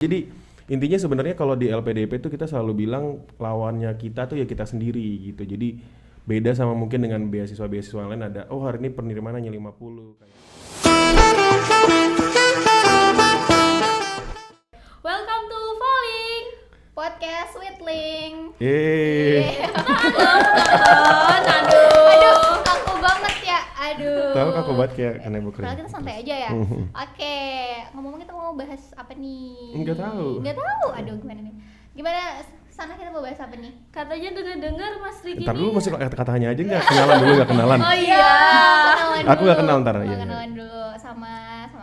Jadi intinya sebenarnya kalau di LPDP itu kita selalu bilang lawannya kita tuh ya kita sendiri gitu. Jadi beda sama mungkin dengan beasiswa-beasiswa lain ada hari ini penerimaan hanya 50 kayak. Welcome to Falling Podcast with Link. Aduh, kaku banget ya. Tahu kaku banget kayak kanebo kering. Padahal kita santai aja ya. Oke, ngomong-ngomong kita mau bahas apa nih? Nggak tahu. Aduh, gimana nih? Gimana sana kita mau bahas apa nih? Katanya dengar Mas Riki Ntar dulu masih kata-katanya aja nggak kenalan dulu nggak kenalan. Oh iya. Aku nggak kenal ntar ya. Kenalan dulu sama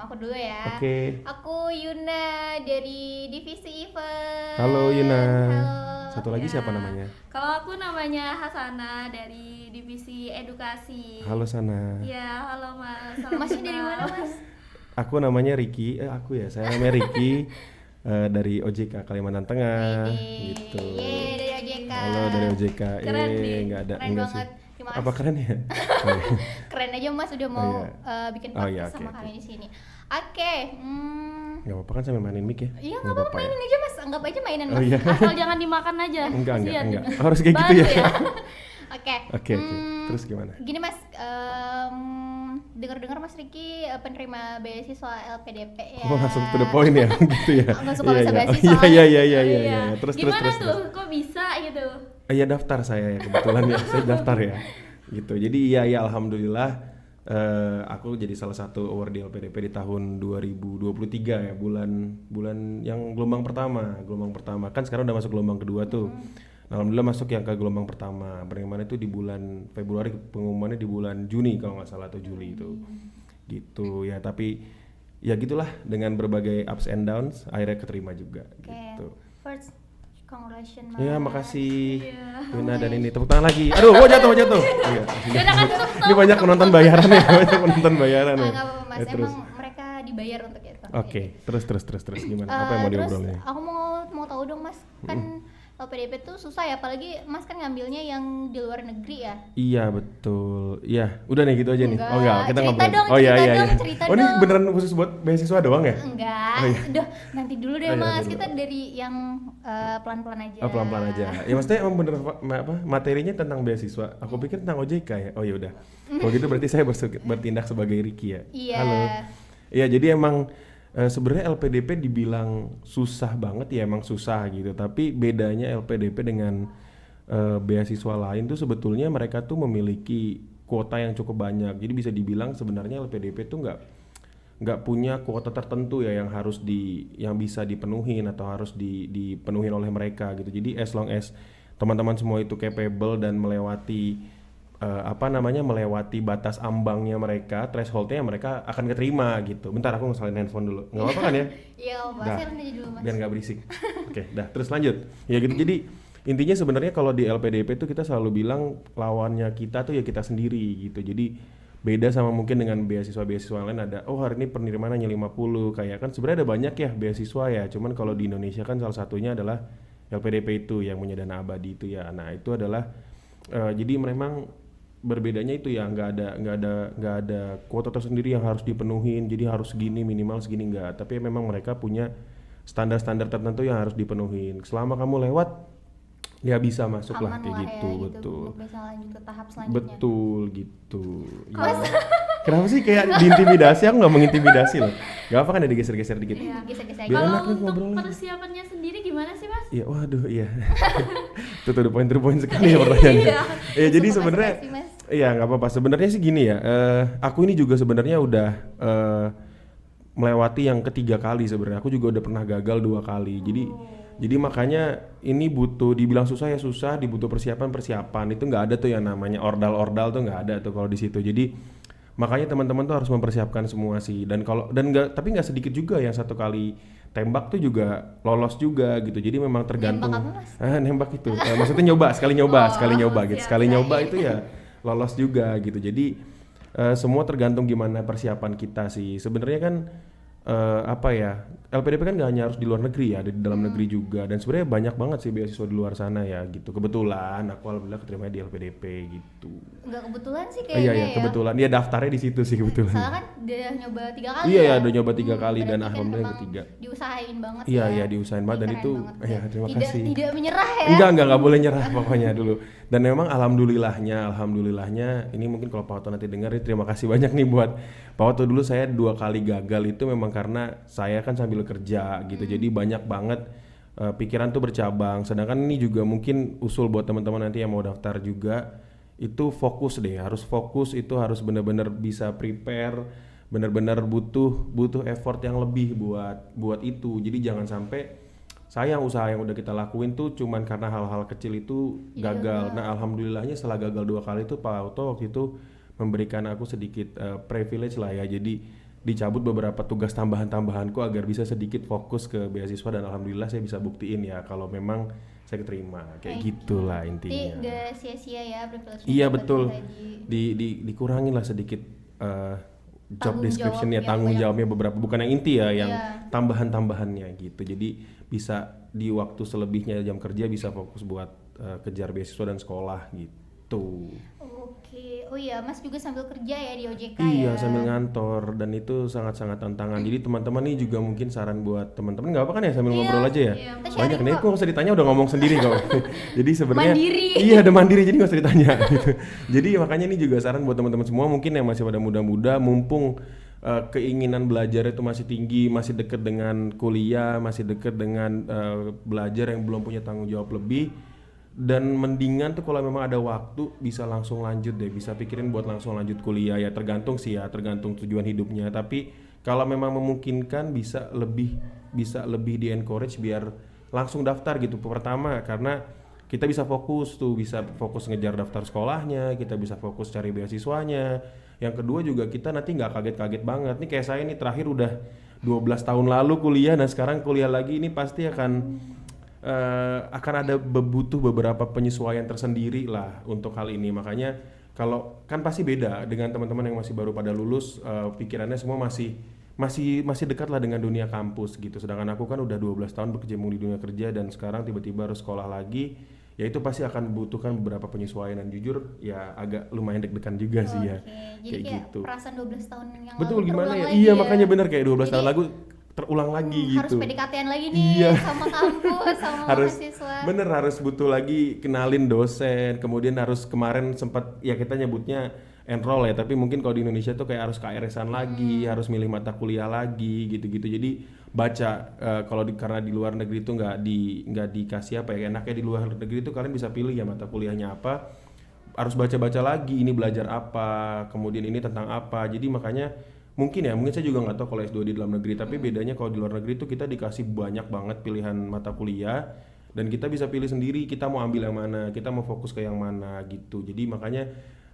aku dulu ya. Oke. Aku Yuna dari divisi event. Halo Yuna. Halo. Satu lagi siapa namanya? Kalau aku namanya Hasana dari divisi edukasi. Halo Sana. Ya, halo Mas. Masnya dari mana, Mas? Aku namanya Ricky. Saya namanya Ricky dari OJK Kalimantan Tengah. Gitu. Yeay, dari OJK. Halo dari OJK. Keren nih. Nggak ada, Keren enggak banget. sih. Terima Apa kasih. keren ya? Keren aja Mas udah mau bikin podcast iya, sama oke. kami di sini. Oke. Nggak apa-apa kan sambil mainin mic ya? Iya nggak apa-apa ya? mainin aja Mas, anggap aja mainan Mas. Oh iya. Asal jangan dimakan aja. Enggak. Kasihan. Harus kayak gitu Bantu ya. Oke. Oke. Terus gimana? Gini Mas, dengar-dengar Mas Riki penerima beasiswa LPDP ya. Oh, langsung to the point ya, gitu ya. Nggak suka bahasa basi Iya. Iya. Terus. Gimana tuh? Kok bisa gitu? Iya daftar saya ya kebetulan ya, saya daftar ya. Gitu. Jadi iya alhamdulillah aku jadi salah satu award di LPDP di tahun 2023 ya, bulan yang gelombang pertama. Kan sekarang udah masuk gelombang kedua tuh. Alhamdulillah masuk yang ke gelombang pertama. Penerimaan itu di bulan Februari, pengumumannya di bulan Juni kalau nggak salah atau Juli itu. Gitu ya, tapi ya gitulah dengan berbagai ups and downs akhirnya keterima juga gitu. First, congratulations Mas. Iya, makasih. Iya. Yuna dan ini tepuk tangan lagi. Aduh, jatuh. Iya. Yaudah kan tutup. Ini banyak penonton bayaran ya, banyak penonton bayaran ya. Nggak apa-apa Mas, Terus. emang mereka dibayar untuk itu. Oke, terus gimana? Apa yang mau Terus diobrolin? aku mau tahu dong Mas, kan LPDP tuh susah ya, apalagi Mas kan ngambilnya yang di luar negeri ya. Iya, betul. Iya, udah nih gitu aja nih. Enggak. Oh enggak, kita Cerita ngobrol. dong, Oh iya. cerita Oh ini dong. beneran khusus buat beasiswa doang ya? Enggak, Oh, iya. udah nanti dulu deh Oh, iya, Mas, nanti dulu. kita dari yang pelan-pelan aja. Oh pelan-pelan aja. Ya maksudnya emang bener materinya tentang beasiswa. Aku pikir tentang OJK ya. Oh ya udah. Kalau gitu berarti saya bertindak sebagai Ricky ya. Iya. Halo. Iya jadi emang sebenarnya LPDP dibilang susah banget ya, emang susah gitu. Tapi bedanya LPDP dengan beasiswa lain tuh sebetulnya mereka tuh memiliki kuota yang cukup banyak. Jadi bisa dibilang sebenarnya LPDP tuh nggak punya kuota tertentu ya yang bisa dipenuhin atau harus dipenuhin oleh mereka gitu. Jadi as long as teman-teman semua itu capable dan melewati melewati batas ambangnya mereka, thresholdnya mereka akan keterima gitu. Bentar aku ngesalin handphone dulu, nggak apa-apa kan ya? Iya, Mas, Dah. aja dulu Mas. Biar nggak berisik. Oke, dah terus lanjut. Ya gitu. Jadi intinya sebenarnya kalau di LPDP itu kita selalu bilang lawannya kita tuh ya kita sendiri gitu. Jadi beda sama mungkin dengan beasiswa-beasiswa lain ada hari ini penerimaan hanya 50 kayak kan sebenarnya ada banyak ya beasiswa ya. Cuman kalau di Indonesia kan salah satunya adalah LPDP itu yang punya dana abadi itu ya. Nah, itu adalah jadi memang berbedanya itu ya nggak ada kuota tersendiri yang harus dipenuhin. Jadi harus segini minimal segini enggak. Tapi memang mereka punya standar-standar tertentu yang harus dipenuhin. Selama kamu lewat ya bisa masuk lah Aman kayak lah gitu, ya, betul. Untuk bisa lanjut ke tahap selanjutnya. Betul gitu. Ya. Kenapa sih kayak diintimidasi? Aku nggak mengintimidasi loh. Gak apa kan ada digeser-geser dikit. Iya, geser-geser. Biar Kalau enak nih untuk ngobrol lagi. persiapannya sendiri gimana sih Mas? Iya, waduh, iya. Itu tuh poin sekali ya pertanyaannya. Iya, jadi Sumpah sebenarnya basa-basi, Mas. iya nggak apa-apa. Sebenarnya sih gini ya. Aku ini juga sebenarnya udah melewati yang ketiga kali sebenarnya. Aku juga udah pernah gagal 2 kali. Jadi makanya ini butuh dibilang susah ya susah, dibutuh persiapan. Itu nggak ada tuh yang namanya ordal tuh nggak ada tuh kalau di situ. Jadi makanya teman-teman tuh harus mempersiapkan semua sih. Tapi nggak sedikit juga yang 1 kali tembak tuh juga lolos juga gitu. Jadi memang tergantung. Nembak apa, Mas? Nembak itu. Maksudnya sekali nyoba gitu. siap, Sekali siap. nyoba itu ya lolos juga gitu. Jadi semua tergantung gimana persiapan kita sih. Sebenarnya kan LPDP kan nggak hanya harus di luar negeri ya, ada di dalam negeri juga. Dan sebenarnya banyak banget sih beasiswa di luar sana ya gitu. Kebetulan aku alhamdulillah keterima di LPDP gitu. Nggak kebetulan sih Iya kayaknya iya ya. kebetulan. Dia daftarnya di situ sih kebetulan. Soalnya kan udah nyoba 3 kali Iya ya. ya udah nyoba 3 kali dan Berarti kan alhamdulillah yang emang ketiga. diusahain banget Iya ya. iya diusahain banget dan Keren itu banget ya terima tidak, kasih. Tidak menyerah ya. Enggak boleh nyerah pokoknya dulu. Dan memang alhamdulillahnya ini mungkin kalau Pak Oto nanti dengar ini terima kasih banyak nih buat Pak Oto. Dulu saya 2 kali gagal itu memang karena saya kan sambil kerja gitu. Jadi banyak banget pikiran tuh bercabang. Sedangkan ini juga mungkin usul buat teman-teman nanti yang mau daftar juga itu fokus deh, harus fokus itu harus benar-benar bisa prepare, benar-benar butuh effort yang lebih buat itu. Jadi jangan sampai sayang usaha yang udah kita lakuin tuh cuman karena hal-hal kecil itu gagal. Nah alhamdulillahnya setelah gagal 2 kali itu Pak Oto waktu itu memberikan aku sedikit privilege lah ya. Jadi dicabut beberapa tugas tambahanku agar bisa sedikit fokus ke beasiswa dan alhamdulillah saya bisa buktiin ya kalau memang saya keterima kayak gitulah Jadi intinya. nggak sia-sia ya privilege. Iya betul. Dikurangin lah sedikit job Tanggung description ya jawab tanggung yang jawabnya beberapa bukan yang inti ya yang Iya. tambahan-tambahannya gitu. Jadi bisa di waktu selebihnya jam kerja bisa fokus buat kejar beasiswa dan sekolah gitu. Oke, oh iya Mas juga sambil kerja ya di OJK Iya ya. sambil ngantor dan itu sangat-sangat tantangan. Jadi teman-teman nih juga mungkin saran buat teman-teman nggak apa kan ya sambil ngobrol aja ya. Iya, kita Banyak sharing nih kok. aku nggak usah ditanya udah ngomong sendiri kok. Jadi sebenarnya Mandiri. iya ada mandiri jadi nggak usah ditanya gitu. Jadi makanya ini juga saran buat teman-teman semua mungkin yang masih pada muda-muda mumpung keinginan belajar itu masih tinggi, masih dekat dengan kuliah, masih dekat dengan belajar yang belum punya tanggung jawab lebih. Dan mendingan tuh kalau memang ada waktu bisa langsung lanjut deh, bisa pikirin buat langsung lanjut kuliah ya tergantung sih ya, tergantung tujuan hidupnya. Tapi kalau memang memungkinkan bisa lebih di encourage biar langsung daftar gitu pertama karena kita bisa fokus ngejar daftar sekolahnya, kita bisa fokus cari beasiswanya. Yang kedua juga kita nanti nggak kaget-kaget banget nih kayak saya nih terakhir udah 12 tahun lalu kuliah, nah sekarang kuliah lagi ini pasti akan ada butuh beberapa penyesuaian tersendiri lah untuk hal ini. Makanya kalau kan pasti beda dengan teman-teman yang masih baru pada lulus, pikirannya semua masih dekat lah dengan dunia kampus gitu. Sedangkan aku kan udah 12 tahun berkecimpung di dunia kerja dan sekarang tiba-tiba harus sekolah lagi. Ya itu pasti akan membutuhkan beberapa penyesuaian dan jujur ya agak lumayan deg-degan juga sih ya. Jadi kayak gitu. perasaan 12 tahun yang Betul lalu gimana terulang ya? lagi Iya ya. makanya bener kayak 12 tahun Jadi, lalu terulang lagi harus gitu. PDKT-an lagi nih Iya. sama kampus, sama harus mahasiswa. bener harus butuh lagi kenalin dosen, kemudian harus kemarin sempat ya kita nyebutnya enroll ya, tapi mungkin kalau di Indonesia tuh kayak harus KRS-an lagi, harus milih mata kuliah lagi gitu-gitu. Jadi baca kalau karena di luar negeri itu nggak dikasih apa ya, enaknya di luar negeri itu kalian bisa pilih ya mata kuliahnya apa, harus baca-baca lagi ini belajar apa, kemudian ini tentang apa. Jadi makanya mungkin saya juga nggak tahu kalau S2 di dalam negeri, tapi bedanya kalau di luar negeri itu kita dikasih banyak banget pilihan mata kuliah dan kita bisa pilih sendiri kita mau ambil yang mana, kita mau fokus ke yang mana gitu. Jadi makanya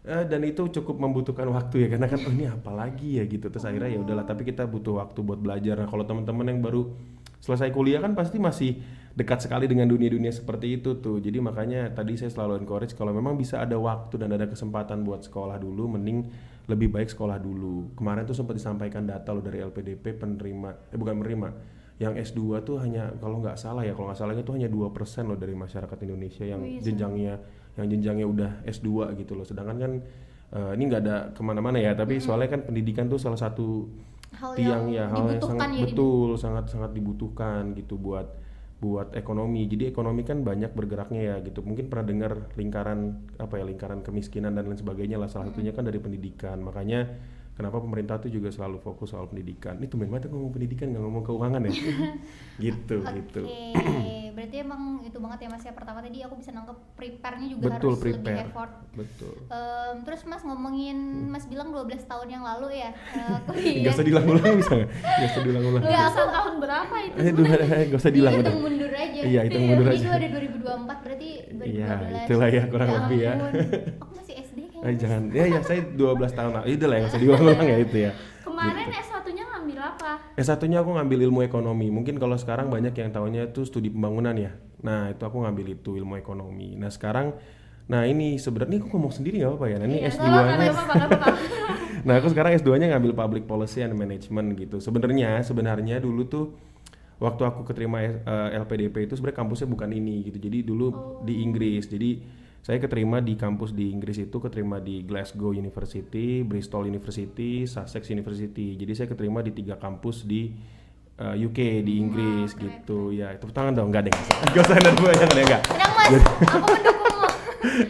dan itu cukup membutuhkan waktu ya karena kan ini apa lagi ya gitu. Terus akhirnya ya udahlah, tapi kita butuh waktu buat belajar. Nah, kalau teman-teman yang baru selesai kuliah kan pasti masih dekat sekali dengan dunia-dunia seperti itu tuh. Jadi makanya tadi saya selalu encourage kalau memang bisa ada waktu dan ada kesempatan buat sekolah dulu, mending lebih baik sekolah dulu. Kemarin tuh sempat disampaikan data loh dari LPDP bukan penerima. Yang S2 tuh hanya kalau nggak salah itu hanya 2% loh dari masyarakat Indonesia yang jenjangnya udah S2 gitu loh. Sedangkan kan ini nggak ada kemana-mana ya, tapi soalnya kan pendidikan tuh salah satu hal yang sangat dibutuhkan gitu buat ekonomi. Jadi ekonomi kan banyak bergeraknya ya gitu. Mungkin pernah dengar lingkaran kemiskinan dan lain sebagainya lah, salah satunya kan dari pendidikan. Makanya kenapa pemerintah tuh juga selalu fokus soal pendidikan. Ini tumben banget ngomong pendidikan nggak ngomong keuangan ya. gitu. Berarti emang itu banget ya Mas ya. Pertama tadi aku bisa nangkep prepare-nya juga Betul, harus prepare. lebih effort. Betul. Terus Mas ngomongin, Mas bilang 12 tahun yang lalu ya Nggak kuliah. usah diulang-ulang bisa nggak? Nggak usah diulang-ulang. Nggak, tahun berapa itu? Nggak usah diulang udah. Hitung mundur aja. Iya, hitung mundur aja. Itu ada 2024 berarti 2012. Iya, itulah ya, kurang lebih ya. ampun. Aku masih SD kayaknya. Jangan. Ya saya 12 tahun lah. Itu lah yang usah diulang-ulang ya itu ya. Kemarin S1-nya ngambil apa? S1-nya aku ngambil ilmu ekonomi. Mungkin kalau sekarang banyak yang tahunya itu studi pembangunan ya. Nah, itu aku ngambil itu ilmu ekonomi. Nah, sekarang ini sebenarnya aku ngomong sendiri enggak apa-apa ya. Nah, ini S2-nya. Nah, aku sekarang S2-nya ngambil Public Policy and Management gitu. Sebenarnya dulu tuh waktu aku keterima LPDP itu sebenarnya kampusnya bukan ini gitu. Jadi dulu di Inggris. Jadi saya keterima di kampus di Inggris itu, keterima di Glasgow University, Bristol University, Sussex University. Jadi saya keterima di 3 kampus di UK di Inggris gitu. Ya, tepuk tangan dong, enggak deh. Enggak usah ada banyak enggak. Tenang Mas, aku mendukungmu.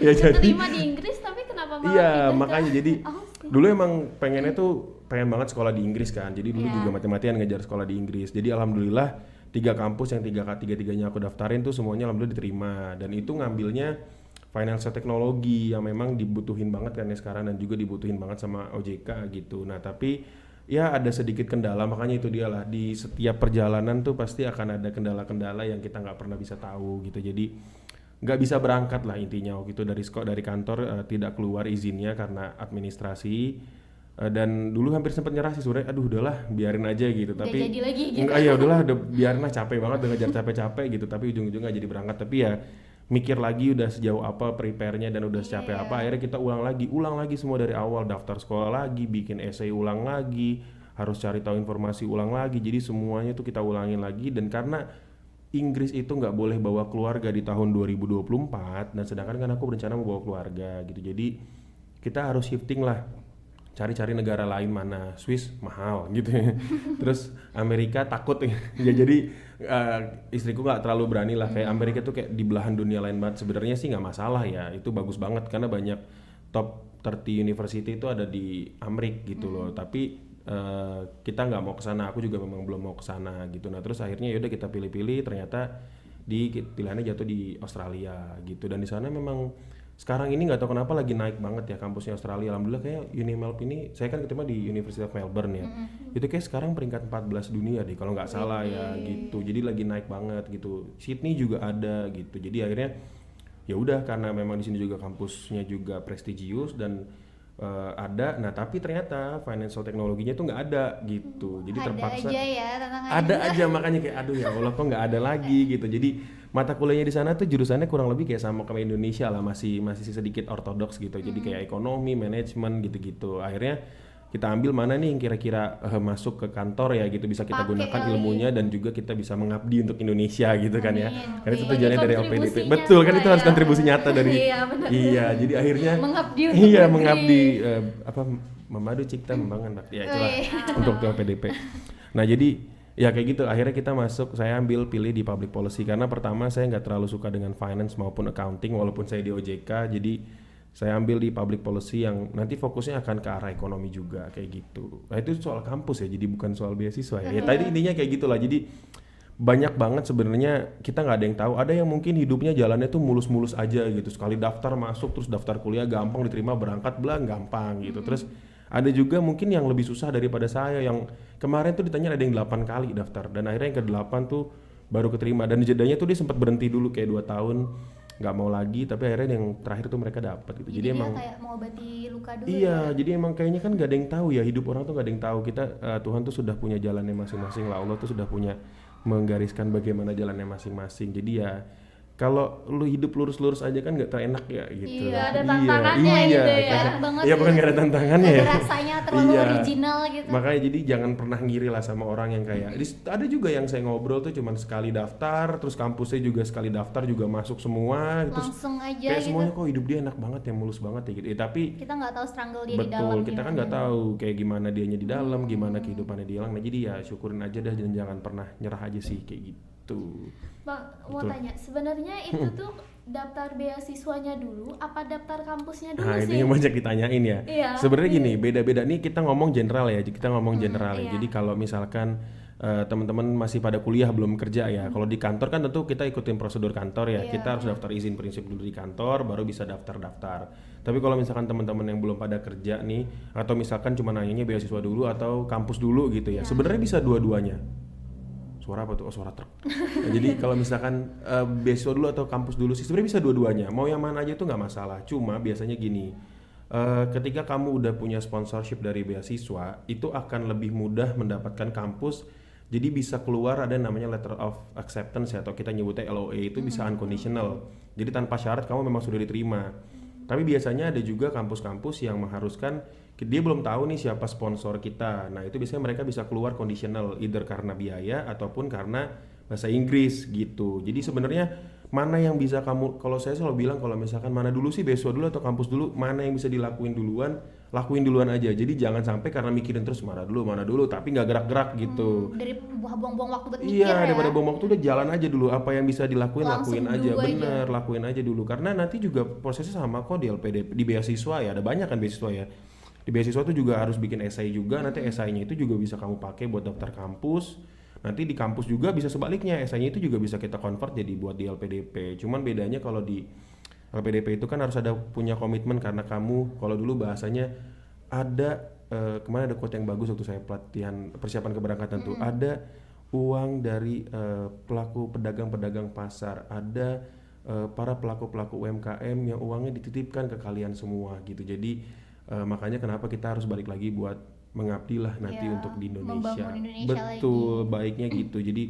Ya jadi Terima di Inggris tapi kenapa malah iya, pindah ke makanya jadi Austin? dulu emang pengennya tuh pengen banget sekolah di Inggris kan. Jadi dulu Iya. juga mati-matian ngejar sekolah di Inggris. Jadi alhamdulillah 3 kampus yang tiga-tiganya aku daftarin tuh semuanya alhamdulillah diterima, dan itu ngambilnya financial teknologi yang memang dibutuhin banget kan ya sekarang, dan juga dibutuhin banget sama OJK gitu. Nah tapi ya ada sedikit kendala, makanya itu dia lah, di setiap perjalanan tuh pasti akan ada kendala-kendala yang kita nggak pernah bisa tahu gitu. Jadi nggak bisa berangkat lah intinya waktu itu dari kantor, tidak keluar izinnya karena administrasi. Dan dulu hampir sempat nyerah sih sebenarnya, aduh udahlah biarin aja gitu. Nggak Tapi jadi lagi gitu. enggak, ya udahlah biarin lah, capek banget udah ngejar capek-capek gitu. Tapi ujung-ujungnya nggak jadi berangkat. Tapi ya mikir lagi udah sejauh apa prepare-nya dan udah secapek apa, akhirnya kita ulang lagi semua dari awal, daftar sekolah lagi, bikin essay ulang lagi, harus cari tahu informasi ulang lagi. Jadi semuanya tuh kita ulangin lagi. Dan karena Inggris itu nggak boleh bawa keluarga di tahun 2024, dan sedangkan kan aku berencana mau bawa keluarga gitu, jadi kita harus shifting lah, cari-cari negara lain, mana Swiss mahal gitu ya. Terus Amerika takut ya. Jadi istriku nggak terlalu berani lah, kayak Amerika tuh kayak di belahan dunia lain banget. Sebenarnya sih nggak masalah ya, itu bagus banget karena banyak top 30 university itu ada di Amerika gitu loh. Tapi kita nggak mau kesana, aku juga memang belum mau kesana gitu. Nah terus akhirnya yaudah kita pilih-pilih, ternyata pilihannya jatuh di Australia gitu. Dan di sana memang sekarang ini nggak tahu kenapa lagi naik banget ya kampusnya Australia. Alhamdulillah kayak Unimelb ini, saya kan keterima di University of Melbourne ya. Itu kayak sekarang peringkat 14 dunia deh kalau nggak salah ya gitu. Jadi lagi naik banget gitu. Sydney juga ada gitu. Jadi akhirnya ya udah, karena memang di sini juga kampusnya juga prestigious dan ada. Nah tapi ternyata financial teknologinya tuh nggak ada gitu. Jadi Ada terpaksa aja ya tantangannya. ada aja, makanya kayak aduh ya Allah kok nggak ada lagi gitu. Jadi mata kuliahnya di sana tuh jurusannya kurang lebih kayak sama kayak Indonesia lah, masih sedikit ortodoks gitu. Jadi kayak ekonomi, manajemen gitu-gitu. Akhirnya kita ambil mana nih yang kira-kira masuk ke kantor ya gitu, bisa kita Pakai gunakan kali. ilmunya dan juga kita bisa mengabdi untuk Indonesia gitu kan ya. Amin. Karena itu Oke. tujuannya dari Kontribusi LPDP. nyata Betul kan, itu harus ya. kontribusi nyata dari Iya, benar. iya, jadi akhirnya Mengabdi untuk iya negeri. mengabdi apa memadu cipta membangun bakti ya itulah untuk LPDP. Nah jadi ya kayak gitu, akhirnya kita masuk, saya pilih di public policy karena pertama saya nggak terlalu suka dengan finance maupun accounting walaupun saya di OJK. Jadi saya ambil di public policy yang nanti fokusnya akan ke arah ekonomi juga kayak gitu. Nah itu soal kampus ya, jadi bukan soal beasiswa ya. Ya tadi intinya kayak gitulah. Jadi banyak banget sebenarnya kita nggak ada yang tahu. Ada yang mungkin hidupnya jalannya tuh mulus-mulus aja gitu, sekali daftar masuk, terus daftar kuliah gampang, diterima, berangkat belang gampang gitu. Terus ada juga mungkin yang lebih susah daripada saya, yang kemarin tuh ditanya ada yang 8 kali daftar dan akhirnya yang ke-8 tuh baru keterima, dan jedanya tuh dia sempat berhenti dulu kayak 2 tahun nggak mau lagi, tapi akhirnya yang terakhir tuh mereka dapat gitu. Jadi dia emang kayak mengobati luka dulu iya, ya. jadi emang kayaknya kan gak ada yang tahu ya, hidup orang tuh gak ada yang tahu. Kita Tuhan tuh sudah punya jalannya masing-masing lah, Allah tuh sudah punya menggariskan bagaimana jalannya masing-masing. Jadi ya kalau lu hidup lurus-lurus aja kan gak terenak ya gitu. Iya, ada tantangannya gitu ya. kayak- Enak banget Iya ya. bukan gak ada tantangannya Ada ya. rasanya terlalu Iya. original gitu. Makanya jadi jangan pernah ngiri lah sama orang yang kayak ada juga yang saya ngobrol tuh cuman sekali daftar, terus kampusnya juga sekali daftar juga masuk semua, terus Langsung aja kayak gitu. semuanya kok hidup dia enak banget ya, mulus banget ya gitu. Tapi Kita nggak tahu struggle dia di dalam. betul, kita kan gimana. nggak tahu kayak gimana dianya di dalam, gimana kehidupannya di dalam. Nah jadi ya syukurin aja dah, dan jangan pernah nyerah aja sih kayak gitu. Bang, mau Betul. tanya, sebenarnya itu tuh daftar beasiswanya dulu apa daftar kampusnya dulu Nah sih? itu yang banyak ditanyain ya. Iya. Sebenarnya gini, beda-beda nih, kita ngomong general ya, kita ngomong general ya. iya. Jadi kalau misalkan teman-teman masih pada kuliah belum kerja ya, kalau di kantor kan tentu kita ikutin prosedur kantor ya. Iya. Kita harus daftar izin prinsip dulu di kantor, baru bisa daftar-daftar. Tapi kalau misalkan teman-teman yang belum pada kerja nih, atau misalkan cuma nanyanya beasiswa dulu atau kampus dulu gitu ya, sebenarnya bisa dua-duanya. Suara apa tuh? Oh suara truk. Nah, jadi kalau misalkan beasiswa dulu atau kampus dulu sih sebenarnya bisa dua-duanya. Mau yang mana aja tuh nggak masalah. Cuma biasanya gini, ketika kamu udah punya sponsorship dari beasiswa, itu akan lebih mudah mendapatkan kampus. Jadi bisa keluar ada namanya letter of acceptance ya, atau kita nyebutnya LOA, itu bisa unconditional. Jadi tanpa syarat kamu memang sudah diterima. Tapi biasanya ada juga kampus-kampus yang mengharuskan dia belum tahu nih siapa sponsor kita. Nah itu biasanya mereka bisa keluar conditional either karena biaya ataupun karena bahasa Inggris gitu. Jadi sebenarnya mana yang bisa kamu, kalau saya selalu bilang kalau misalkan mana dulu sih, beasiswa dulu atau kampus dulu, mana yang bisa dilakuin duluan, lakuin duluan aja. Jadi jangan sampai karena mikirin terus mana dulu, tapi nggak gerak-gerak gitu. Dari buang-buang waktu buat mikir Iya, ya. daripada bom waktu udah jalan aja dulu. Apa yang bisa dilakuin, Langsung lakuin aja. do aja. Bener, lakuin aja dulu. Karena nanti juga prosesnya sama kok di LPDP, di beasiswa ya. Ada banyak kan beasiswa ya. Di beasiswa tuh juga harus bikin esai juga. Nanti esainya itu juga bisa kamu pakai buat daftar kampus. Nanti di kampus juga bisa sebaliknya. Esainya itu juga bisa kita convert jadi buat di LPDP. Cuman bedanya kalau di LPDP itu kan harus ada punya komitmen karena kamu, kalau dulu bahasanya ada kemarin ada quote yang bagus waktu saya pelatihan persiapan keberangkatan tuh, ada uang dari pelaku pedagang-pedagang pasar, ada para pelaku-pelaku UMKM yang uangnya dititipkan ke kalian semua gitu. Jadi makanya kenapa kita harus balik lagi buat mengabdi lah nanti Iya, untuk di Indonesia. membangun Indonesia Betul, baiknya gitu. Jadi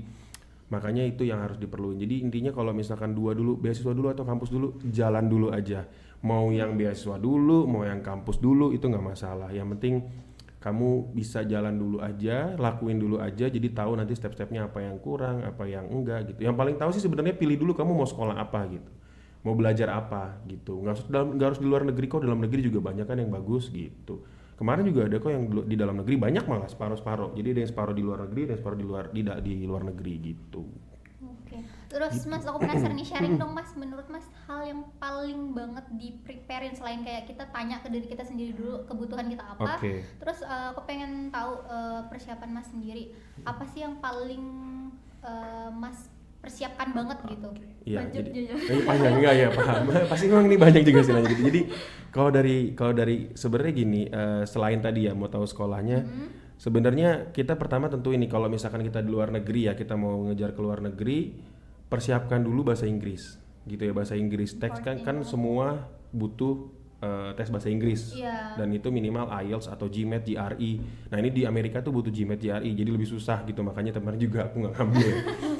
makanya itu yang harus diperluin. Jadi intinya kalau misalkan dua dulu, beasiswa dulu atau kampus dulu, jalan dulu aja. Mau yang beasiswa dulu, mau yang kampus dulu, itu nggak masalah. Yang penting kamu bisa jalan dulu aja, lakuin dulu aja, jadi tahu nanti step-stepnya apa yang kurang, apa yang enggak gitu. Yang paling tahu sih sebenarnya pilih dulu kamu mau sekolah apa gitu, mau belajar apa gitu. Nggak harus di luar negeri kok, dalam negeri juga banyak kan yang bagus gitu. Kemarin juga ada kok yang di dalam negeri banyak, malah separuh-separuh. Jadi ada yang separuh di luar negeri, ada yang separuh di luar negeri gitu. Oke. Terus Mas, aku penasaran nih, sharing dong Mas, menurut Mas hal yang paling banget di preparein selain kayak kita tanya ke diri kita sendiri dulu kebutuhan kita apa. Oke. Terus aku pengen tahu persiapan Mas sendiri, apa sih yang paling Mas persiapkan banget gitu. Iya, Budgetnya jadi ya. panjang enggak ya, paham. Pasti memang ini banyak juga sih nanya gitu. Jadi kalau dari sebenarnya gini, selain tadi ya mau tahu sekolahnya, sebenarnya kita pertama tentu ini kalau misalkan kita di luar negeri ya, kita mau ngejar ke luar negeri, persiapkan dulu bahasa Inggris gitu ya, bahasa Inggris. Teks kan semua butuh tes bahasa Inggris. Iya. Dan itu minimal IELTS atau GMAT, GRE. Nah ini di Amerika tuh butuh GMAT, GRE, jadi lebih susah gitu. Makanya kemarin juga aku nggak ngambil.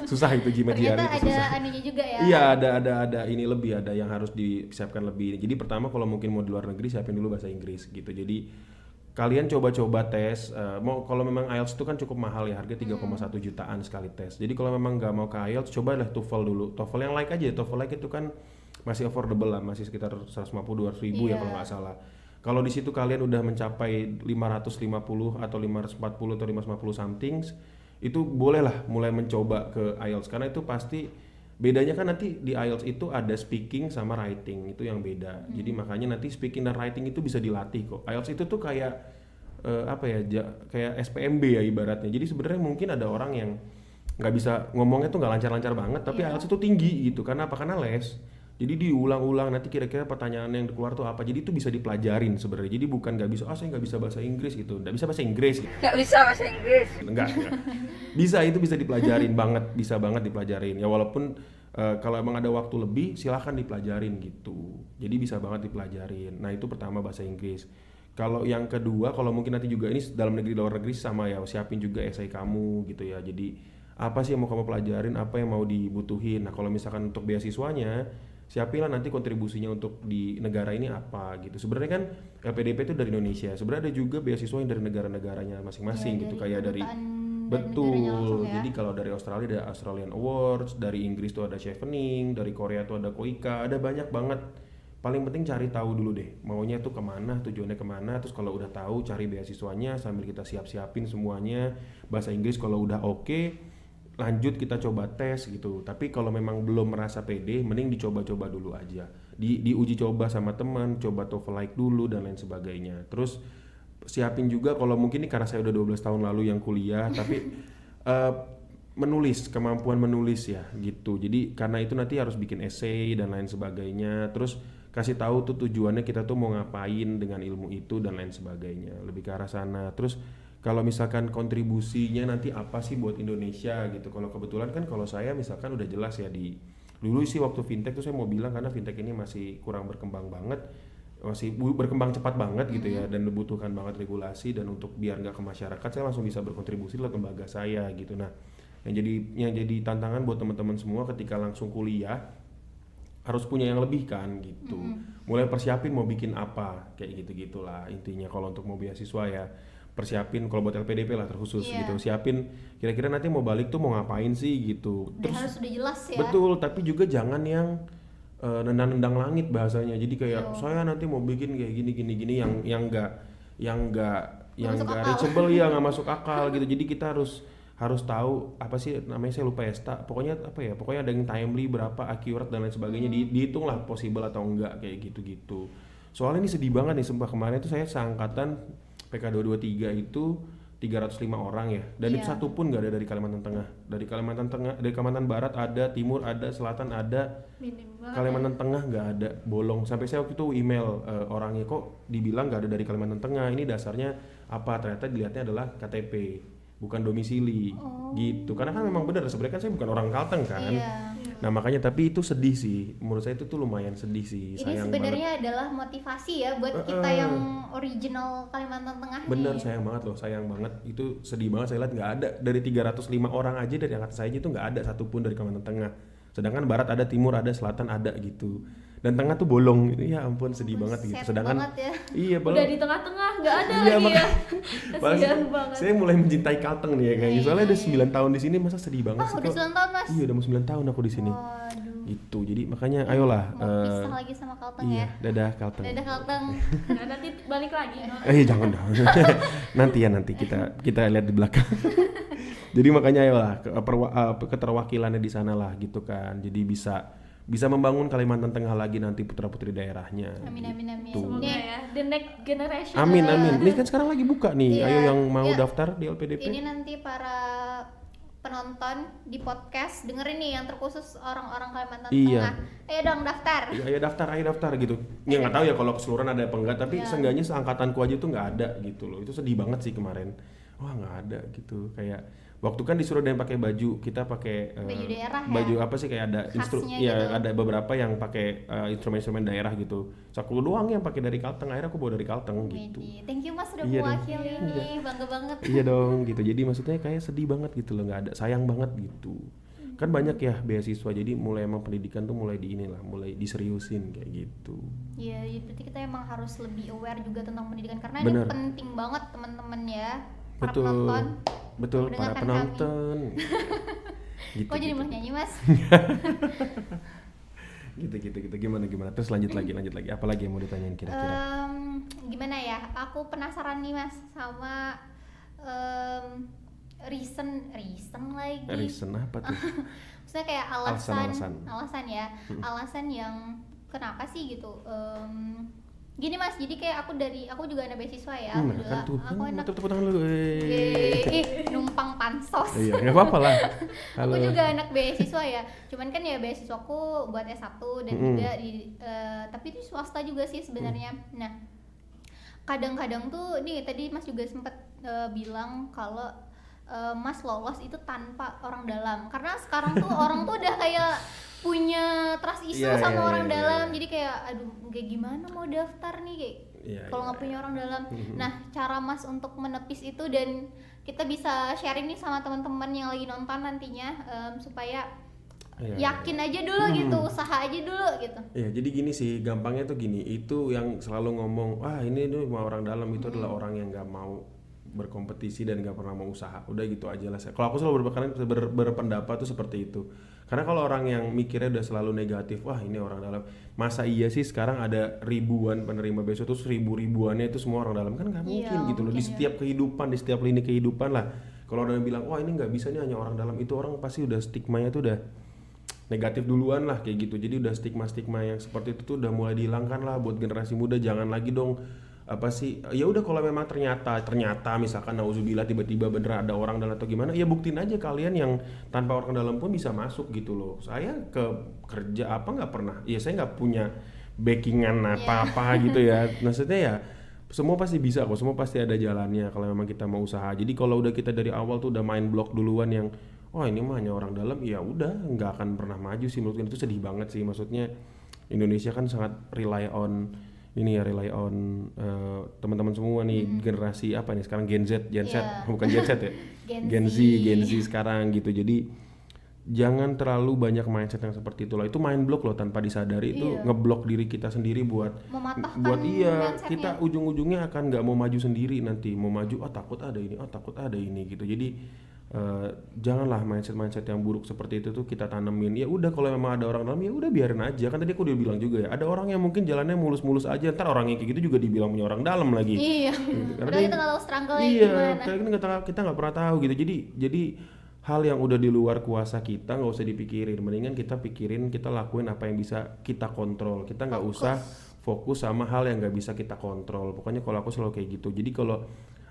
Susah itu GMAT, GRE Ternyata itu ada susah. anunya juga ya. Iya, ada ini lebih, ada yang harus disiapkan lebih. Jadi pertama kalau mungkin mau di luar negeri siapin dulu bahasa Inggris gitu. Jadi kalian coba-coba tes, mau kalau memang IELTS itu kan cukup mahal ya, harga 3,1 jutaan sekali tes. Jadi kalau memang nggak mau ke IELTS, cobalah TOEFL dulu. TOEFL yang like aja, TOEFL like itu kan masih affordable lah, masih sekitar 150-200 ribu ya kalau nggak salah. Kalau di situ kalian udah mencapai 550 atau 540 atau 550 something, itu bolehlah mulai mencoba ke IELTS, karena itu pasti bedanya kan nanti di IELTS itu ada speaking sama writing, itu yang beda. Jadi makanya nanti speaking dan writing itu bisa dilatih kok. IELTS itu tuh kayak apa ya, kayak SPMB ya ibaratnya. Jadi sebenarnya mungkin ada orang yang nggak bisa ngomongnya tuh nggak lancar-lancar banget, tapi IELTS itu tinggi gitu. Karena apa? Karena les. Jadi diulang-ulang, nanti kira-kira pertanyaan yang keluar tuh apa. Jadi itu bisa dipelajarin sebenarnya. Jadi bukan nggak bisa, saya nggak bisa bahasa Inggris gitu, nggak bisa bahasa Inggris gitu. Nggak bisa bahasa Inggris. Enggak. Bisa, itu bisa dipelajarin banget, bisa banget dipelajarin. Ya walaupun kalau emang ada waktu lebih silahkan dipelajarin gitu. Jadi bisa banget dipelajarin. Nah itu pertama bahasa Inggris. Kalau yang kedua, kalau mungkin nanti juga ini dalam negeri luar negeri sama ya, siapin juga esai kamu gitu ya. Jadi apa sih yang mau kamu pelajarin, apa yang mau dibutuhin. Nah kalau misalkan untuk beasiswanya, siapinlah nanti kontribusinya untuk di negara ini apa gitu. Sebenarnya kan LPDP itu dari Indonesia. Sebenarnya ada juga beasiswa yang dari negara-negaranya masing-masing Ya, gitu, dari kayak dari kedutaan dan negaranya betul. langsung ya. Jadi kalau dari Australia ada Australian Awards, dari Inggris tuh ada Chevening, dari Korea tuh ada Koika, ada banyak banget. Paling penting cari tahu dulu deh, maunya tuh kemana, tujuannya kemana. Terus kalau udah tahu, cari beasiswanya sambil kita siap-siapin semuanya. Bahasa Inggris kalau udah oke, lanjut kita coba tes gitu. Tapi kalau memang belum merasa pede, mending dicoba-coba dulu aja. Diuji coba sama teman, coba TOEFL like dulu dan lain sebagainya. Terus siapin juga kalau mungkin ini karena saya udah 12 tahun lalu yang kuliah, tapi menulis, kemampuan menulis ya gitu. Jadi karena itu nanti harus bikin essay dan lain sebagainya. Terus kasih tahu tuh tujuannya kita tuh mau ngapain dengan ilmu itu dan lain sebagainya. Lebih ke arah sana. Terus kalau misalkan kontribusinya nanti apa sih buat Indonesia gitu. Kalau kebetulan kan kalau saya misalkan udah jelas ya di dulu sih waktu fintech tuh saya mau bilang karena fintech ini masih kurang berkembang banget, masih berkembang cepat banget gitu ya, dan dibutuhkan banget regulasi, dan untuk biar nggak ke masyarakat saya langsung bisa berkontribusi lewat lembaga saya gitu. Nah yang jadi tantangan buat teman-teman semua ketika langsung kuliah harus punya yang lebih kan gitu. Mulai persiapin mau bikin apa kayak gitu-gitulah intinya kalau untuk mau beasiswa ya. Persiapin kalau buat LPDP lah terkhusus Iya. gitu. Siapin kira-kira nanti mau balik tuh mau ngapain sih gitu. Dan harus sudah jelas ya. Betul, tapi juga jangan yang nendang-nendang langit bahasanya. Jadi kayak saya nanti mau bikin kayak gini yang enggak Nggak masuk akal. reachable ya, nggak masuk akal gitu. Jadi kita harus tahu apa sih namanya, saya lupa ya, pokoknya apa ya, pokoknya ada yang timely berapa, accurate dan lain sebagainya. Dihitung lah possible atau enggak kayak gitu-gitu. Soalnya ini sedih banget nih sumpah, kemarin tuh saya seangkatan PK 223 itu 305 orang ya, dan itu Iya. satu pun nggak ada dari Kalimantan Tengah. Dari Kalimantan Barat ada, Timur ada, Selatan ada, Minim banget. Kalimantan Tengah nggak ada, bolong. Sampai saya waktu itu email orangnya, kok dibilang nggak ada dari Kalimantan Tengah, ini dasarnya apa? Ternyata dilihatnya adalah KTP, bukan domisili gitu. Karena kan memang benar sebenarnya kan saya bukan orang Kalteng kan. Iya. Nah makanya, tapi itu sedih sih, menurut saya itu tuh lumayan sedih sih. Ini Sayang sebenarnya banget. adalah motivasi ya buat kita yang original Kalimantan Tengah Bener, nih. sayang banget loh, sayang banget. Itu sedih banget, saya lihat nggak ada dari 305 orang aja dari angkatan saya itu nggak ada satupun dari Kalimantan Tengah. Sedangkan Barat ada, Timur ada, Selatan ada gitu. Dan Tengah tuh bolong. Ya ampun, sedih banget gitu. Sad Sedangkan banget ya. iya, Udah di tengah-tengah nggak ada Iya, lagi ya. Bahkan Kasihan banget. saya mulai mencintai Kalteng nih ya kayaknya. Soalnya udah 9 tahun di sini, masa sedih banget Ah, sih udah kok. 9 tahun mas. Iya, udah mau 9 tahun aku di sini. Waduh. Gitu. Jadi makanya ayolah Mau pisah lagi sama Kalteng iya, ya. dadah Kalteng. Dadah Kalteng. Nah, nanti balik lagi. Jangan dong. nanti kita lihat di belakang. Jadi makanya ayolah keterwakilannya di sana lah gitu kan. Jadi bisa membangun Kalimantan Tengah lagi nanti putra-putri daerahnya. Amin amin amin. Gitu. Semoga Nih, ya, the next generation. Amin. Ini kan sekarang lagi buka nih. Iya, Ayo yang mau iya. daftar di LPDP. ini nanti para penonton di podcast dengerin nih yang terkhusus orang-orang Kalimantan Iya. Tengah. Ayo dong daftar. Ayo daftar gitu. Ya nggak tahu ya kalau keseluruhan ada apa enggak, tapi Iya. seenggaknya seangkatanku aja tuh nggak ada gitu loh. Itu sedih banget sih kemarin. Wah nggak ada gitu. Kayak waktu kan disuruh ada yang pakai baju, kita pakai Baju daerah ya? baju apa sih, kayak ada Khasnya ya gitu. ada beberapa yang pakai instrumen-instrumen daerah gitu. So, aku doang yang pakai dari Kalteng, akhirnya aku bawa dari Kalteng gitu. Widih, thank you mas sudah Iya dong. mewakili nih, bangga banget. Iya dong gitu. Jadi maksudnya kayak sedih banget gitu loh, nggak ada, sayang banget gitu. Kan banyak ya beasiswa, jadi mulai emang pendidikan tuh mulai mulai diseriusin kayak gitu. Iya, berarti kita emang harus lebih aware juga tentang pendidikan karena Bener. ini penting banget teman-teman ya. Para Betul, penonton. betul para mendengarkan penonton. Gitu, Kok jadi gitu. mau nyanyi mas? gitu. Gimana. Terus lanjut lagi. Apalagi yang mau ditanyain kira-kira? Gimana ya? Aku penasaran nih mas sama reason lagi. Reason apa tuh? Maksudnya kayak alasan ya, alasan yang kenapa sih gitu. Gini mas, jadi kayak aku juga anak beasiswa ya, Kan tuh. aku anak Tepuk tangan lu. numpang pansos. Iya, nggak apa-apa lah. Aku juga anak beasiswa ya, cuman kan ya beasiswaku buat S1 dan juga tapi itu swasta juga sih sebenarnya. Nah, kadang-kadang tuh nih tadi mas juga sempat bilang kalau mas lolos itu tanpa orang dalam, karena sekarang tuh orang tuh udah kayak punya trust issue Iya, sama iya, orang iya, dalam, iya. jadi kayak aduh kayak gimana mau daftar nih kayak Iya, kalau iya, nggak punya orang dalam. Nah, cara mas untuk menepis itu dan kita bisa sharing nih sama teman-teman yang lagi nonton nantinya supaya Iya, yakin aja dulu gitu, usaha aja dulu gitu. Ya, jadi gini sih, gampangnya tuh gini, itu yang selalu ngomong, ini tuh mau orang dalam itu adalah orang yang nggak mau berkompetisi dan nggak pernah mau usaha, udah gitu aja lah. Kalau aku selalu berpendapat tuh seperti itu, karena kalau orang yang mikirnya udah selalu negatif, wah ini orang dalam, masa iya sih sekarang ada ribuan penerima beasiswa terus ribuannya itu semua orang dalam, kan nggak Iya, mungkin gitu loh. Di mungkin setiap kehidupan, di setiap lini kehidupan lah, kalau ada yang bilang wah ini nggak bisa nih hanya orang dalam, itu orang pasti udah stigmanya tuh udah negatif duluan lah kayak gitu. Jadi udah stigma yang seperti itu tuh udah mulai dihilangkan lah buat generasi muda. Jangan lagi dong apa sih, ya udah kalau memang ternyata misalkan nauzubillah tiba-tiba bener ada orang dalam atau gimana, ya buktiin aja kalian yang tanpa orang dalam pun bisa masuk gitu loh. Saya ke kerja apa nggak pernah, ya saya nggak punya backingan apa-apa gitu ya. Maksudnya ya semua pasti bisa kok, semua pasti ada jalannya kalau memang kita mau usaha. Jadi kalau udah kita dari awal tuh udah main block duluan yang ini mah hanya orang dalam, ya udah nggak akan pernah maju sih. Menurut itu sedih banget sih. Maksudnya Indonesia kan sangat rely on teman-teman semua nih, generasi apa nih sekarang Gen Z Yeah. bukan Gen Z ya, Gen Z sekarang gitu. Jadi jangan terlalu banyak mindset yang seperti itulah. Itu mind block loh tanpa disadari, itu ngeblok diri kita sendiri buat Mematahkan mindsetnya. kita ujung-ujungnya akan nggak mau maju sendiri nanti, mau maju takut ada ini gitu. Jadi janganlah mindset yang buruk seperti itu tuh kita tanemin. Ya udah, kalau memang ada orang dalam ya udah biarin aja. Kan tadi aku udah bilang juga ya, ada orang yang mungkin jalannya mulus-mulus aja, ntar orang yang kayak gitu juga dibilang punya orang dalam lagi. Iya. Karena Padahal kita nggak tahu struggle-nya iya, gimana. kayak kita nggak pernah tahu gitu. Jadi hal yang udah di luar kuasa kita nggak usah dipikirin. Mendingan kita pikirin, kita lakuin apa yang bisa kita kontrol. Kita nggak usah fokus sama hal yang nggak bisa kita kontrol. Pokoknya kalau aku selalu kayak gitu. Jadi kalau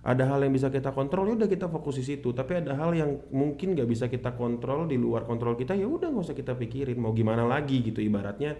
ada hal yang bisa kita kontrol, ya udah kita fokus di situ. Tapi ada hal yang mungkin nggak bisa kita kontrol, di luar kontrol kita, ya udah nggak usah kita pikirin. Mau gimana lagi gitu, ibaratnya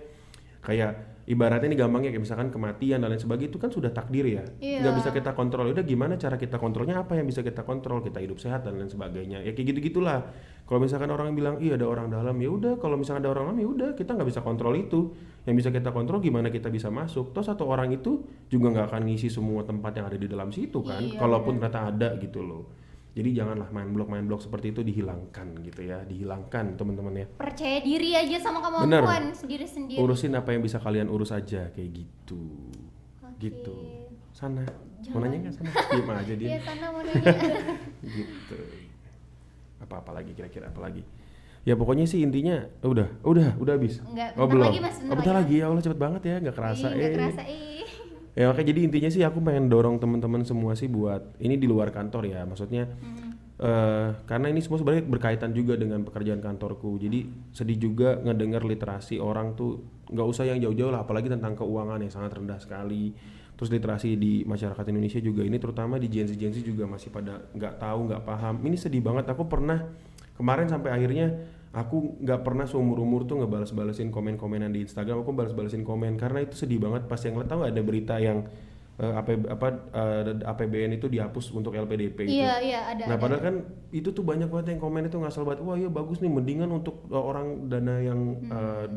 ini gampangnya kayak misalkan kematian dan lain sebagainya, itu kan sudah takdir ya, nggak bisa kita kontrol. Udah gimana cara kita kontrolnya, apa yang bisa kita kontrol, kita hidup sehat dan lain sebagainya. Ya kayak gitu-gitulah. Kalau misalkan orang bilang iya ada orang dalam, ya udah, kalau misalkan ada orang dalam ya udah, kita nggak bisa kontrol itu. Yang bisa kita kontrol gimana kita bisa masuk. Toh satu orang itu juga nggak akan ngisi semua tempat yang ada di dalam situ kan, kalaupun ternyata ada gitu loh. Jadi janganlah main blok seperti itu, dihilangkan gitu ya, dihilangkan teman-teman ya. Percaya diri aja sama kemampuan sendiri-sendiri. Urusin apa yang bisa kalian urus aja kayak gitu. Gitu. Sana. Mau nanya nggak sana? Diam aja dia. Iya, sana mau nanya. Gitu. Apa lagi kira-kira apa lagi? Ya pokoknya sih intinya udah habis. Enggak, belum. lagi, Mas, Bentar lagi. Ya Allah cepet banget ya, nggak kerasa. Nggak kerasa. Ya makanya jadi intinya sih aku pengen dorong teman-teman semua sih buat ini di luar kantor ya, maksudnya karena ini semua sebenarnya berkaitan juga dengan pekerjaan kantorku. Jadi sedih juga ngedengar literasi orang tuh nggak usah yang jauh-jauh lah, apalagi tentang keuangan yang sangat rendah sekali. Terus literasi di masyarakat Indonesia juga ini, terutama di Gen Z juga masih pada nggak tahu, nggak paham. Ini sedih banget. Aku pernah kemarin sampai akhirnya aku nggak pernah seumur umur tuh ngebales-balesin komen-komenan di Instagram. Aku bales-balesin komen karena itu sedih banget pas yang tahu ada berita yang APBN itu dihapus untuk LPDP gitu. Iya, ada. Nah padahal kan itu tuh banyak banget yang komen itu ngasal banget. Wah iya bagus nih, mendingan untuk orang dana yang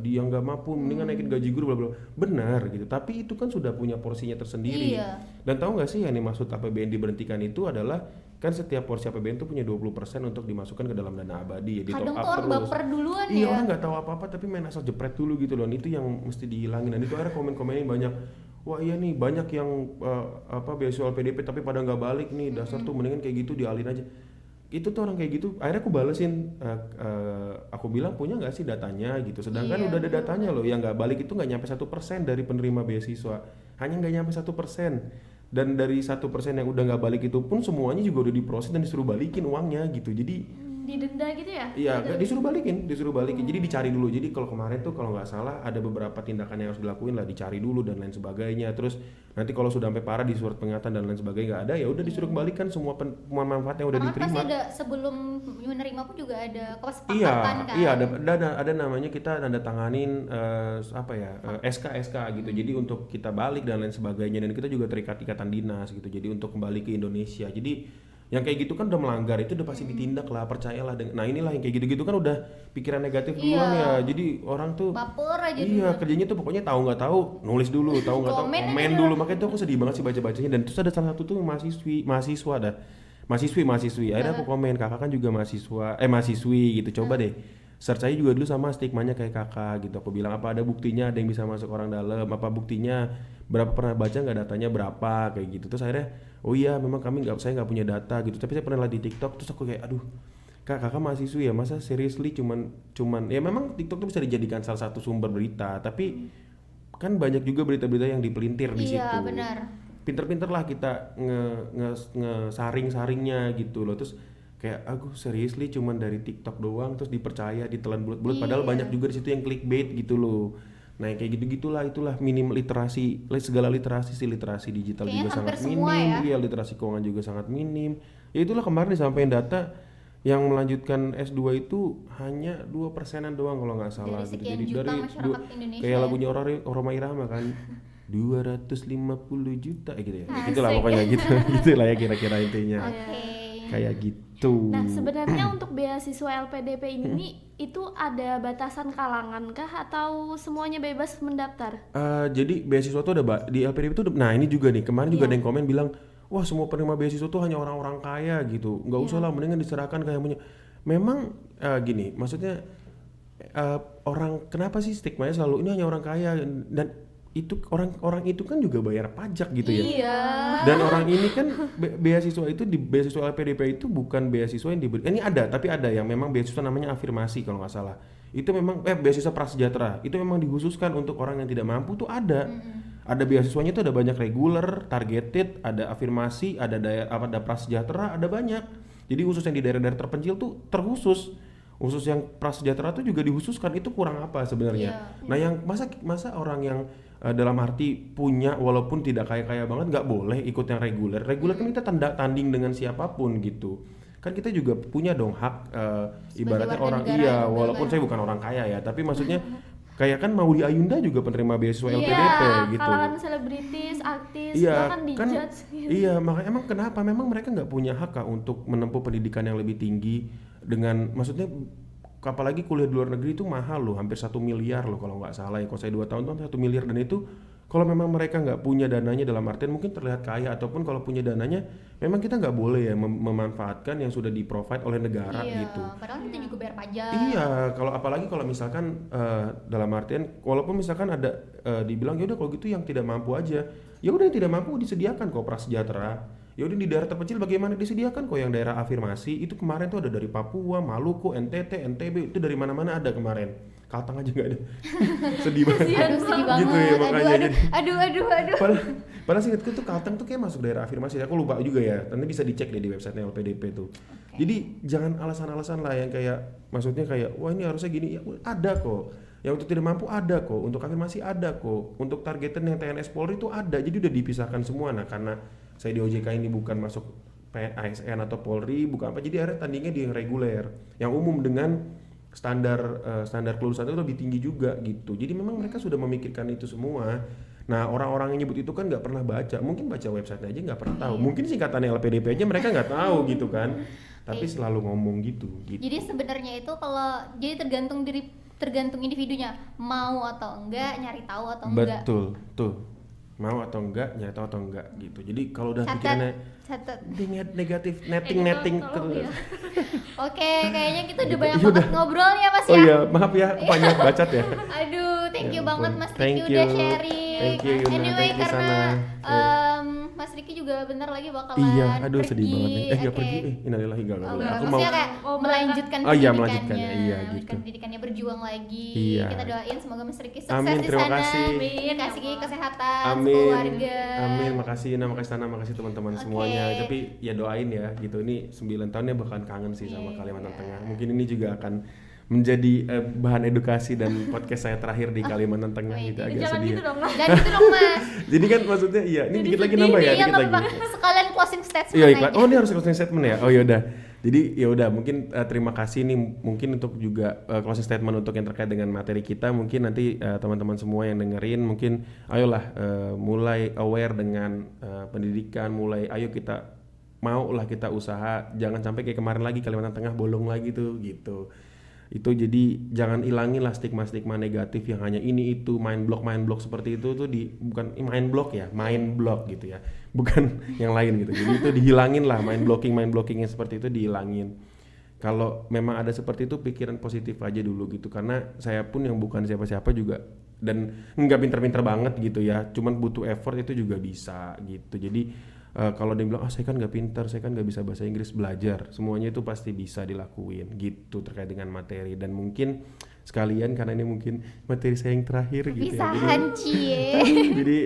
dia nggak mampu, mendingan naikin gaji guru bla bla. Benar gitu. Tapi itu kan sudah punya porsinya tersendiri. Iya. Dan tahu nggak sih yang dimaksud APBN diberhentikan itu adalah kan setiap porsi APBN itu punya 20% untuk dimasukkan ke dalam dana abadi ya, di top Kadang up tuh orang terus. baper duluan Iya, ya. orang nggak tahu apa-apa tapi main asal jepret dulu gitu loh. Itu yang mesti dihilangin. Dan itu akhirnya komen-komennya banyak. Wah iya nih banyak yang beasiswa LPDP tapi pada nggak balik nih, dasar tuh mendingan kayak gitu dialin aja. Itu tuh orang kayak gitu. Akhirnya aku balesin, aku bilang punya nggak sih datanya gitu. Sedangkan udah ada datanya loh, yang nggak balik itu nggak nyampe 1% dari penerima beasiswa, hanya nggak nyampe 1%. Dan dari 1% yang udah nggak balik itu pun semuanya juga udah diproses dan disuruh balikin uangnya gitu. Jadi didenda gitu ya? iya, disuruh balikin. Jadi dicari dulu. Jadi kalau kemarin tuh kalau nggak salah ada beberapa tindakan yang harus dilakuin lah, dicari dulu dan lain sebagainya. Terus nanti kalau sudah sampai parah di surat peringatan dan lain sebagainya nggak ada, ya udah disuruh kembalikan semua manfaat yang udah diterima. Pasti ada sebelum menerima pun juga ada kesepakatan kan? Iya, ada namanya, kita tanda tanganin SK gitu. Jadi untuk kita balik dan lain sebagainya, dan kita juga terikat ikatan dinas gitu. Jadi untuk kembali ke Indonesia. Jadi yang kayak gitu kan udah melanggar, itu udah pasti ditindak lah, percayalah. Nah inilah yang kayak gitu-gitu kan udah pikiran negatif duluan ya. Jadi orang tuh baper aja iya dulu. kerjanya tuh pokoknya tahu nggak tahu nulis dulu, tahu nggak tahu komen dulu. Makanya tuh aku sedih banget sih baca-bacanya. Dan terus ada salah satu tuh mahasiswi akhirnya aku komen, kakak kan juga mahasiswi gitu, coba deh search aja juga dulu sama stigmanya kayak kakak gitu. Aku bilang apa ada buktinya ada yang bisa masuk orang dalam, apa buktinya, berapa pernah baca nggak datanya berapa kayak gitu. Terus akhirnya oh iya memang saya nggak punya data gitu, tapi saya pernah lihat di TikTok. Terus aku kayak aduh kakak mahasiswi ya, masa seriously cuman ya memang TikTok tuh bisa dijadikan salah satu sumber berita, tapi kan banyak juga berita-berita yang dipelintir di situ. Iya benar. Pinter-pinter lah kita nge-saring-saringnya gitu loh. Terus kayak aku seriously cuman dari TikTok doang terus dipercaya, ditelan bulat-bulat, padahal banyak juga di situ yang clickbait gitu loh. Nah kayak gitu-gitulah, itulah minim literasi, segala literasi digital kayaknya juga sangat minim ya? Iya, literasi keuangan juga sangat minim. Ya itulah kemarin disampaikan data yang melanjutkan S2 itu hanya 2%-an doang kalau nggak salah dari gitu. Jadi dari Indonesia kayak lagunya Roma Irama kan 250 juta gitu ya. Gitulah pokoknya gitu. Gitulah ya kira-kira intinya. Kayak gitu. Nah sebenarnya untuk beasiswa LPDP ini itu ada batasan kalangan kah atau semuanya bebas mendaftar? Jadi beasiswa tuh ada di LPDP tuh. Nah ini juga nih kemarin juga ada yang komen bilang, wah semua penerima beasiswa tuh hanya orang-orang kaya gitu. Nggak usah lah, mendingan diserahkan kayak punya. Memang gini, maksudnya orang kenapa sih stigmanya selalu ini hanya orang kaya, dan itu orang itu kan juga bayar pajak gitu ya. Iya. Dan orang ini kan beasiswa itu di beasiswa LPDP itu bukan beasiswa yang diberi. Ini ada, tapi ada yang memang beasiswa namanya afirmasi kalau nggak salah. Itu memang beasiswa prasejahtera. Itu memang dikhususkan untuk orang yang tidak mampu tuh ada. Ada beasiswanya itu ada banyak reguler, targeted, ada afirmasi, ada ada prasejahtera, ada banyak. Jadi khusus yang di daerah-daerah terpencil tuh terkhusus. Khusus yang prasejahtera tuh juga dikhususkan. Itu kurang apa sebenarnya? Iya. Nah, yang masa orang yang dalam arti punya walaupun tidak kaya-kaya banget nggak boleh ikut yang reguler. Reguler kan kita tanding dengan siapapun gitu. Kan kita juga punya dong hak ibaratnya warga orang negara iya juga walaupun kan. saya bukan orang kaya ya, tapi maksudnya kayak kan Maudy Ayunda juga penerima beasiswa LPDP gitu. Kalangan selebritis, artis, Iya, bahkan kan dijudge gitu. iya makanya emang kenapa memang mereka nggak punya hak kah untuk menempuh pendidikan yang lebih tinggi dengan maksudnya apalagi kuliah di luar negeri itu mahal loh, hampir 1 miliar loh kalau nggak salah ya. Kalau saya 2 tahun tuh 1 miliar, dan itu kalau memang mereka nggak punya dananya dalam artian mungkin terlihat kaya ataupun kalau punya dananya memang kita nggak boleh ya memanfaatkan yang sudah di provide oleh negara Iya, gitu. padahal kita juga bayar pajak. Iya, kalau apalagi kalau misalkan dalam artian walaupun misalkan ada dibilang ya udah kalau gitu yang tidak mampu aja, ya udah yang tidak mampu disediakan kok prasejahtera. Ya udah di daerah terpencil bagaimana disediakan kok yang daerah afirmasi itu kemarin tuh ada dari Papua, Maluku, NTT, NTB itu dari mana-mana ada kemarin. Kalteng aja nggak ada. Sedih banget. Aduh, sedih banget. Gitu ya makanya. Aduh. Padahal seingatku tuh Kalteng tuh kayak masuk daerah afirmasi. Aku lupa juga ya. Nanti bisa dicek deh di websitenya LPDP tuh. Jadi jangan alasan-alasan lah yang kayak maksudnya kayak wah ini harusnya gini. Ya ada kok. Yang untuk tidak mampu ada kok. Untuk afirmasi ada kok. Untuk targetan yang TNS Polri itu ada. Jadi udah dipisahkan semua. Nah karena saya di OJK ini bukan masuk ASN atau Polri, bukan apa. Jadi akhirnya tandingnya di yang reguler, yang umum dengan standar kelulusan itu lebih tinggi juga gitu. Jadi memang mereka sudah memikirkan itu semua. Nah orang-orang yang nyebut itu kan nggak pernah baca, mungkin baca website aja nggak pernah tahu. Mungkin singkatannya LPDP aja mereka nggak tahu gitu kan. Tapi selalu ngomong gitu. Jadi sebenarnya itu kalau jadi tergantung individunya mau atau enggak, nyari tahu atau enggak. Betul, tuh. Mau atau enggak, nyari tahu atau enggak gitu. Jadi kalau udah pikirannya negatif, netting terus. ya. Oke, kayaknya kita udah Gitu. banyak Iya, banget udah. ngobrol ya Mas Oh ya. iya, maaf ya, aku banyak bacot ya. Aduh, thank you Ya banget ampun. Mas Thank Riki udah you. sharing. Thank you, Yuna. Anyway, Thank you, karena Sana. Mas Riki juga bentar lagi bakalan Iya, aduh pergi. sedih banget nih. Nggak Oke. pergi. Innalillahi nggak boleh. Enggak, Aku mau maksudnya kayak melanjutkan Oh iya, pendidikannya, melanjutkannya, iya, gitu. melanjutkan pendidikannya, berjuang lagi. Iya. Kita doain semoga Mas Riki sukses Amin, di terima sana. kasih. Kasih kesehatan, Amin. keluarga. Amin, makasih Yuna, makasih Tana, makasih teman-teman Oke. semuanya. Tapi ya doain ya gitu. Ini 9 tahunnya bakalan kangen sih sama Kalimantan Tengah. Mungkin ini juga akan menjadi bahan edukasi dan podcast saya terakhir di Kalimantan Tengah gitu, agak Jangan sedih. gitu Ya. dong, Mas. Dan gitu dong Mas. Jadi kan maksudnya iya, ini Jadi dikit lagi sedih nambah ya, Iya, dikit nggak lagi. apa-apa. Sekalian closing statement Iya, iklan. aja. Oh, ini harus closing statement ya. Oh ya udah. Jadi ya udah mungkin terima kasih nih mungkin untuk juga closing statement untuk yang terkait dengan materi kita. Mungkin nanti teman-teman semua yang dengerin mungkin ayolah mulai aware dengan pendidikan, mulai ayo kita maulah kita usaha, jangan sampai kayak kemarin lagi Kalimantan Tengah bolong lagi tuh gitu. Itu jadi jangan ilangin lah stigma-stigma negatif yang hanya ini itu main blog seperti itu tuh bukan main blog ya, main blog gitu ya, bukan yang lain gitu. Jadi itu dihilangin lah main blocking yang seperti itu dihilangin. Kalau memang ada seperti itu pikiran positif aja dulu gitu, karena saya pun yang bukan siapa-siapa juga dan nggak pinter-pinter banget gitu ya, cuman butuh effort itu juga bisa gitu. Jadi kalau dia bilang saya kan nggak pintar, saya kan nggak bisa bahasa Inggris, belajar semuanya itu pasti bisa dilakuin gitu terkait dengan materi. Dan mungkin sekalian karena ini mungkin materi saya yang terakhir gitu ya, Pisahan cie. jadi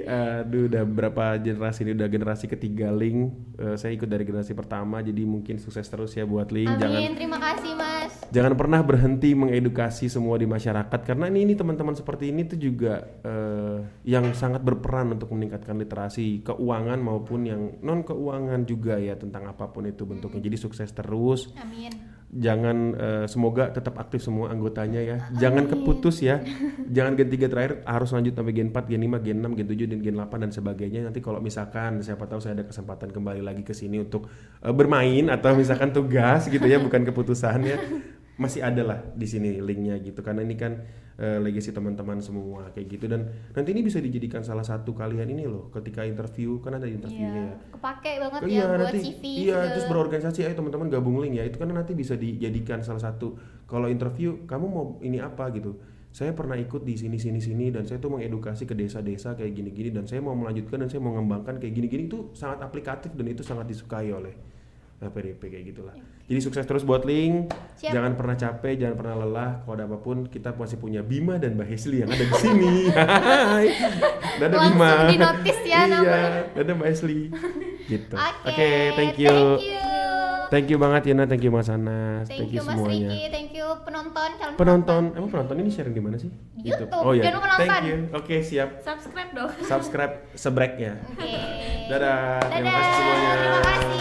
udah berapa generasi ini, udah generasi ketiga Link, saya ikut dari generasi pertama, jadi mungkin sukses terus ya buat Link. Amin, terima kasih Mas. Jangan pernah berhenti mengedukasi semua di masyarakat, karena ini teman-teman seperti ini tuh juga yang sangat berperan untuk meningkatkan literasi keuangan maupun yang non keuangan juga ya, tentang apapun itu bentuknya. Jadi sukses terus. Amin. Jangan semoga tetap aktif semua anggotanya ya. Jangan keputus ya. Jangan Gen 3 terakhir, harus lanjut sampai Gen 4, Gen 5, Gen 6, Gen 7 dan Gen 8 dan sebagainya. Nanti kalau misalkan siapa tahu saya ada kesempatan kembali lagi ke sini untuk bermain atau misalkan tugas gitu ya, bukan keputusan ya. masih ada lah di sini linknya gitu, karena ini kan legacy teman-teman semua kayak gitu, dan nanti ini bisa dijadikan salah satu kalian ini loh ketika interview, kan ada interviewnya ya. Kepake banget Iya, ya buat nanti, CV iya, juga. terus berorganisasi, ayo teman-teman gabung link ya, itu kan nanti bisa dijadikan salah satu. Kalau interview, kamu mau ini apa gitu? Saya pernah ikut di sini dan saya tuh mengedukasi ke desa-desa kayak gini-gini, dan saya mau melanjutkan dan saya mau mengembangkan kayak gini-gini, itu sangat aplikatif dan itu sangat disukai oleh LPDP kayak gitulah. Jadi sukses terus buat Link. Siap. Jangan pernah capek, jangan pernah lelah. Kalau ada apapun, kita masih punya Bima dan Mbak Hesli yang ada di sini. Hai. Dadah Langsung Bima. di-notice ya namanya. Iya, dadah Mbak Hesli. Gitu. Oke, Thank you. Thank you. Thank you banget Yana, thank you Mas Anas, Thank you Mas semuanya. Riki, thank you penonton, calon Penonton, emang penonton ini sharing di mana sih? YouTube. Oh ya. Jangan lupa nonton. Thank you. Oke, siap. Subscribe dong. Subscribe sebrek ya. Oke. Dadah. Terima Dadah. kasih semuanya. Terima kasih.